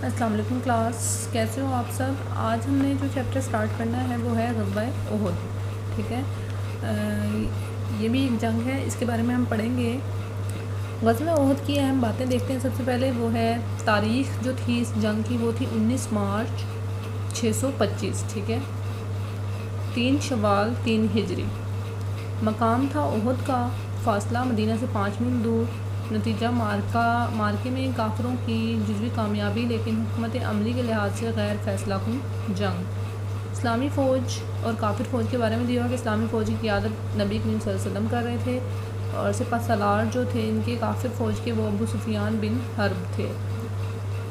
السلام علیکم کلاس، کیسے ہو آپ سب؟ آج ہم نے جو چیپٹر سٹارٹ کرنا ہے وہ ہے غزوہ احد. ٹھیک ہے، یہ بھی ایک جنگ ہے، اس کے بارے میں ہم پڑھیں گے. غزوہ احد کی اہم باتیں دیکھتے ہیں. سب سے پہلے وہ ہے تاریخ جو تھی اس جنگ کی، وہ تھی 19 مارچ 625. ٹھیک ہے، 3 شوال 3 ہجری. مقام تھا احد کا، فاصلہ مدینہ سے 5 میل دور. نتیجہ مارکے میں کافروں کی جزوی کامیابی، لیکن حکمت عملی کے لحاظ سے غیر فیصلہ کن جنگ. اسلامی فوج اور کافر فوج کے بارے میں دیا کہ اسلامی فوج کی قیادت نبی کریم صلی اللہ علیہ وسلم کر رہے تھے، اور سپہ سالار جو تھے ان کے کافر فوج کے وہ ابو سفیان بن حرب تھے.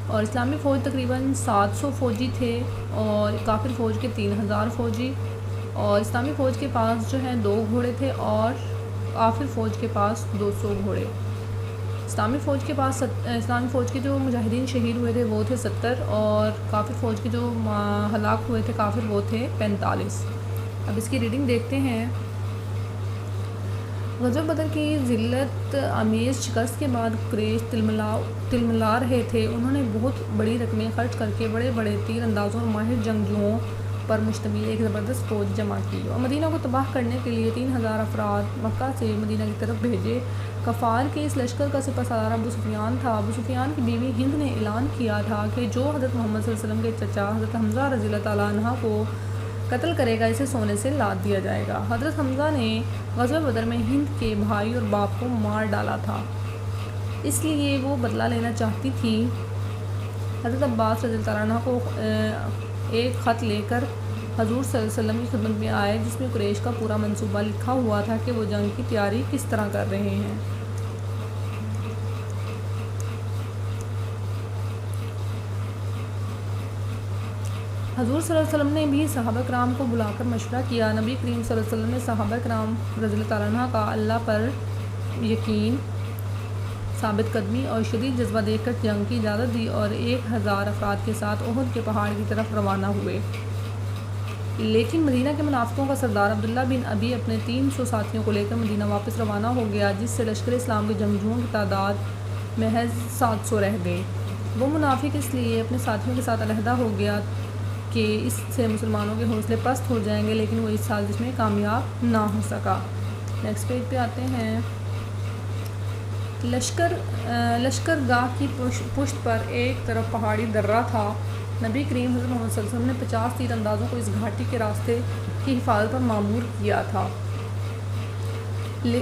اور اسلامی فوج تقریباً 700 فوجی تھے اور کافر فوج کے 3000 فوجی. اور اسلامی فوج کے پاس جو ہے 2 گھوڑے تھے اور کافر فوج کے پاس 200 گھوڑے. اسلامی فوج کے جو مجاہدین شہید ہوئے تھے وہ تھے 70، اور کافر فوج کے جو ہلاک ہوئے تھے کافر وہ تھے 45. اب اس کی ریڈنگ دیکھتے ہیں. غزوہ بدر کی ذلت آمیز شکست کے بعد قریش تلملا رہے تھے. انہوں نے بہت بڑی رقمیں خرچ کر کے بڑے بڑے تیر اندازوں اور ماہر جنگجوؤں پر مشتمل ایک زبردست فوج جمع کی اور مدینہ کو تباہ کرنے کے لیے 3000 افراد مکہ سے مدینہ کی طرف بھیجے. کفار کے اس لشکر کا سپہ سالار ابو سفیان تھا. ابو سفیان کی بیوی ہند نے اعلان کیا تھا کہ جو حضرت محمد صلی اللہ علیہ وسلم کے چچا حضرت حمزہ رضی اللہ تعالیٰ عنہ کو قتل کرے گا اسے سونے سے لاد دیا جائے گا. حضرت حمزہ نے غزوہ بدر میں ہند کے بھائی اور باپ کو مار ڈالا تھا، اس لیے وہ بدلہ لینا چاہتی تھی. حضرت عباس رضی اللہ تعالیٰ عنہ کو ایک خط لے کر حضور صلی اللہ علیہ وسلم کی خدمت میں آئے، جس میں قریش کا پورا منصوبہ لکھا ہوا تھا کہ وہ جنگ کی تیاری کس طرح کر رہے ہیں. حضور صلی اللہ علیہ وسلم نے بھی صحابہ کرام کو بلا کر مشورہ کیا. نبی کریم صلی اللہ علیہ وسلم نے صحابہ کرام رضی اللہ تعالیٰ عنہ کا اللہ پر یقین، ثابت قدمی اور شدید جذبہ دیکھ کر جنگ کی اجازت دی اور 1000 افراد کے ساتھ احد کے پہاڑ کی طرف روانہ ہوئے. لیکن مدینہ کے منافقوں کا سردار عبداللہ بن ابی اپنے 300 ساتھیوں کو لے کر مدینہ واپس روانہ ہو گیا، جس سے لشکر اسلام کے جنگجوؤں کی تعداد محض 700 رہ گئی. وہ منافق اس لیے اپنے ساتھیوں کے ساتھ علیحدہ ہو گیا کہ اس سے مسلمانوں کے حوصلے پست ہو جائیں گے، لیکن وہ اس سازش میں کامیاب نہ ہو سکا. نیکسٹ پیج پہ آتے ہیں. لشکر گاہ کی پشت پر ایک طرف پہاڑی درہ تھا. نبی کریم حضرت محمد صلی اللہ علیہ وسلم نے 50 تیر اندازوں کو اس گھاٹی کے راستے کی حفاظت پر معمور کیا تھا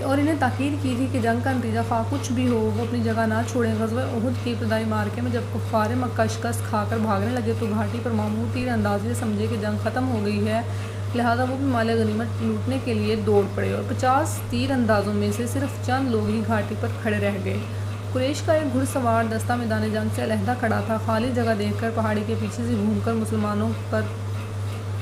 اور انہیں تاکید کی تھی کہ جنگ کا نتیجہ خواہ کچھ بھی ہو وہ اپنی جگہ نہ چھوڑیں. غزوہ احد کے ابتدائی معرکے میں جب کفار مکہ شکست کھا کر بھاگنے لگے تو گھاٹی پر معمور تیر اندازی سمجھے کہ جنگ ختم ہو گئی ہے، لہذا وہ بھی مال غنیمت لوٹنے کے لیے دوڑ پڑے اور 50 تیر اندازوں میں سے صرف چند لوگ ہی گھاٹی پر کھڑے رہ گئے. قریش کا ایک گھڑ سوار دستہ میدان جنگ سے علیحدہ کھڑا تھا. خالی جگہ دیکھ کر پہاڑی کے پیچھے سے گھوم کر مسلمانوں پر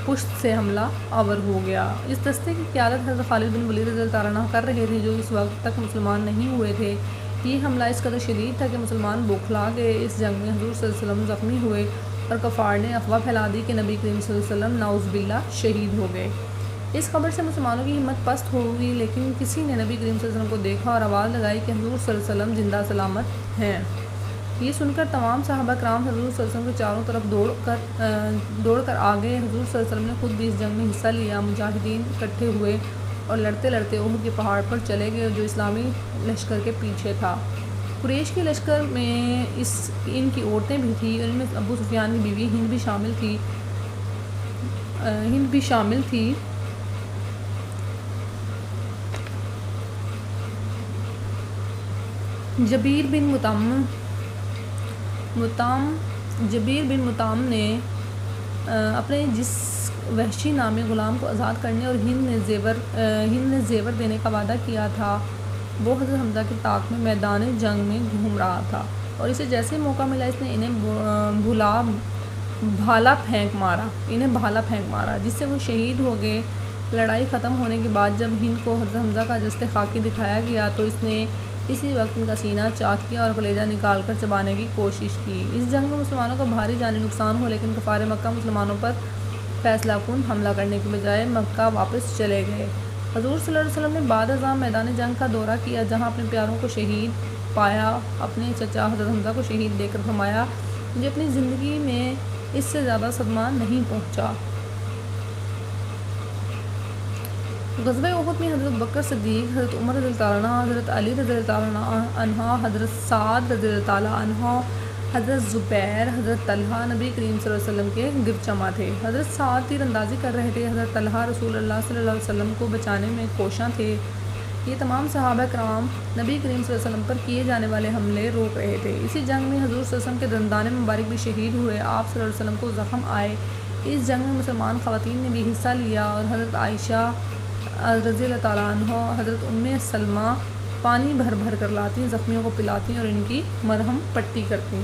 پشت سے حملہ آور ہو گیا. اس دستے کی قیادت حضرت خالد بن ولید رضی اللہ تعالیٰ عنہ کر رہے تھے، جو اس وقت تک مسلمان نہیں ہوئے تھے. یہ حملہ اس قدر شدید تھا کہ مسلمان بوکھلا گئے. اس جنگ میں حضور صلی اللہ علیہ وسلم زخمی ہوئے اور کفار نے افواہ پھیلا دی کہ نبی کریم صلی اللہ علیہ وسلم نعوذ باللہ شہید ہو گئے. اس خبر سے مسلمانوں کی ہمت پست ہوئی، لیکن کسی نے نبی کریم صلی اللہ علیہ وسلم کو دیکھا اور آواز لگائی کہ حضور صلی اللہ علیہ وسلم زندہ سلامت ہیں. یہ سن کر تمام صحابہ کرام حضور صلی اللہ علیہ وسلم کے چاروں طرف دوڑ کر آ گئے. حضور صلی اللہ علیہ وسلم نے خود بھی اس جنگ میں حصہ لیا. مجاہدین اکٹھے ہوئے اور لڑتے لڑتے احد کے پہاڑ پر چلے گئے جو اسلامی لشکر کے پیچھے تھا. قریش کے لشکر میں ان کی عورتیں بھی تھیں، ان میں ابو سفیان کی بیوی ہند بھی شامل تھی. جبیر بن مطعم نے اپنے جس وحشی نامی غلام کو آزاد کرنے اور ہند نے زیور دینے کا وعدہ کیا تھا، وہ حضرت حمزہ کی طاق میں میدان جنگ میں گھوم رہا تھا اور اسے جیسے موقع ملا اس نے انہیں بھالا پھینک مارا جس سے وہ شہید ہو گئے. لڑائی ختم ہونے کے بعد جب ہند کو حضرت حمزہ کا جسد خاکی دکھایا گیا تو اس نے اسی وقت ان کا سینہ چاک کیا اور کلیجہ نکال کر چبانے کی کوشش کی. اس جنگ میں مسلمانوں کا بھاری جانی نقصان ہوا، لیکن کفار مکہ مسلمانوں پر فیصلہ کن حملہ کرنے کے بجائے مکہ واپس چلے گئے. حضور صلی اللہ علیہ وسلم نے بعد ازاں میدان جنگ کا دورہ کیا، جہاں اپنے پیاروں کو شہید پایا. اپنے چچا حضرت حمزہ کو شہید دیکھ کر فرمایا مجھے اپنی زندگی میں اس سے زیادہ صدمہ نہیں پہنچا۔ غزوہ احد میں حضرت بکر صدیق، حضرت عمر رضی اللہ تعالیٰ عنہ، حضرت علی رضی اللہ تعالیٰ عنہ، حضرت سعد رضی اللہ تعالیٰ عنہ، حضرت زبیر، حضرت طلحہ نبی کریم صلی اللہ علیہ وسلم کے گرد جمع تھے۔ حضرت سعد تیر اندازی کر رہے تھے، حضرت طلحہ رسول اللہ صلی اللہ علیہ وسلم کو بچانے میں کوشاں تھے۔ یہ تمام صحابہ کرام نبی کریم صلی اللہ علیہ وسلم پر کیے جانے والے حملے روک رہے تھے۔ اسی جنگ میں حضور صلی اللہ علیہ وسلم کے دندان مبارک بھی شہید ہوئے۔ آپ صلی اللہ علیہ وسلم کو زخم آئے۔ اس جنگ میں مسلمان خواتین نے بھی حصہ لیا اور حضرت عائشہ رضی اللہ تعالیٰ عنہ، حضرت ام سلمہ پانی بھر بھر کر لاتی، زخمیوں کو پلاتی اور ان کی مرہم پٹی کرتی۔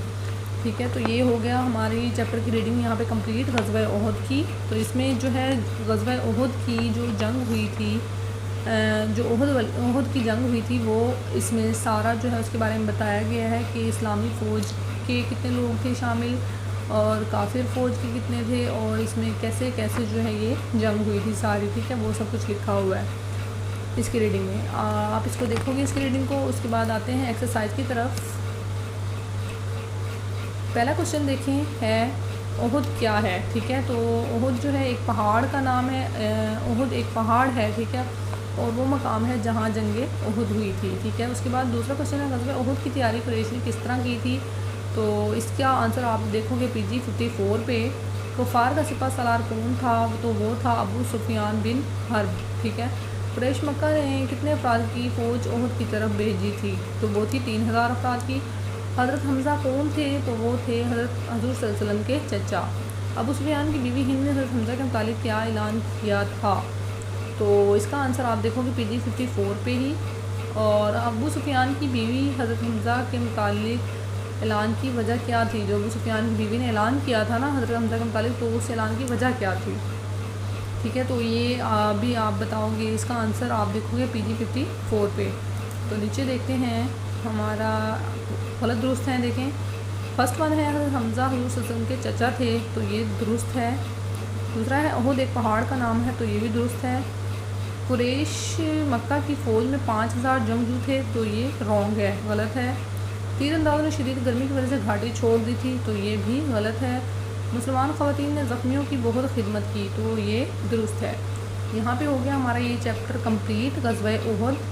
ٹھیک ہے، تو یہ ہو گیا ہماری چیپٹر کی ریڈنگ یہاں پہ کمپلیٹ غزوہ احد کی۔ تو اس میں جو ہے غزوہ احد کی جو جنگ ہوئی تھی، جو احد کی جنگ ہوئی تھی، وہ اس میں سارا جو ہے اس کے بارے میں بتایا گیا ہے کہ اسلامی فوج کے کتنے لوگ تھے شامل اور کافر فوج کے کتنے تھے، اور اس میں کیسے کیسے جو ہے یہ جنگ ہوئی تھی ساری۔ ٹھیک ہے، وہ سب کچھ لکھا ہوا ہے اس کی ریڈنگ میں۔ آپ اس کو دیکھو گے اس کی ریڈنگ کو۔ اس کے بعد آتے ہیں ایکسرسائز کی طرف۔ پہلا کوشچن دیکھیں ہے احد کیا ہے؟ ٹھیک ہے، تو احد جو ہے ایک پہاڑ کا نام ہے۔ احد ایک پہاڑ ہے، ٹھیک ہے، اور وہ مقام ہے جہاں جنگ احد ہوئی تھی۔ ٹھیک ہے، اس کے بعد دوسرا کوشچن ہے غزوہ احد کی تیاری قریش نے کس طرح کی تھی؟ تو اس کا آنسر آپ دیکھو گے PG 54 پہ۔ کفار کا سپہ سالار کون تھا؟ تو وہ تھا ابو سفیان بن حرب۔ ٹھیک ہے، قریش مکہ نے کتنے افراد کی فوج احد کی طرف بھیجی تھی؟ تو وہ تھی 3000 افراد کی۔ حضرت حمزہ کون تھے؟ تو وہ تھے حضرت حضور صلی اللہ علیہ وسلم کے چچا۔ ابو سفیان کی بیوی ہند نے حضرت حمزہ کے متعلق کیا اعلان کیا تھا؟ تو اس کا آنسر آپ دیکھو گے PG 54 پہ ہی۔ اور ابو سفیان کی بیوی حضرت حمزہ کے متعلق اعلان کی وجہ کیا تھی؟ جو ابو سفیان کی بیوی نے اعلان کیا تھا نا حضرت حمزہ کے متعلق، تو اس اعلان کی وجہ کیا تھی؟ ٹھیک ہے، تو یہ بھی آپ بتاؤ گے۔ اس کا آنسر آپ دیکھو گے PG 54 پہ۔ تو نیچے دیکھتے ہیں ہمارا غلط درست ہے، دیکھیں فرسٹ ون ہے حضرت حمزہ حضور صلی اللہ علیہ وسلم کے چچا تھے، تو یہ درست ہے۔ دوسرا ہے احد ایک پہاڑ کا نام ہے، تو یہ بھی درست ہے۔ قریش مکہ کی فوج میں 5000 جنگجو تھے، تو یہ رونگ ہے، غلط ہے۔ تیر اندازوں نے شدید گرمی کی وجہ سے گھاٹی چھوڑ دی تھی، تو یہ بھی غلط ہے۔ مسلمان خواتین نے زخمیوں کی بہت خدمت کی، تو یہ درست ہے۔ یہاں پہ ہو گیا ہمارا یہ چیپٹر کمپلیٹ غزوہ احد۔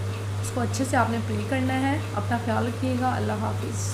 اس کو اچھے سے آپ نے پڑھ کرنا ہے۔ اپنا خیال رکھیے گا۔ اللہ حافظ۔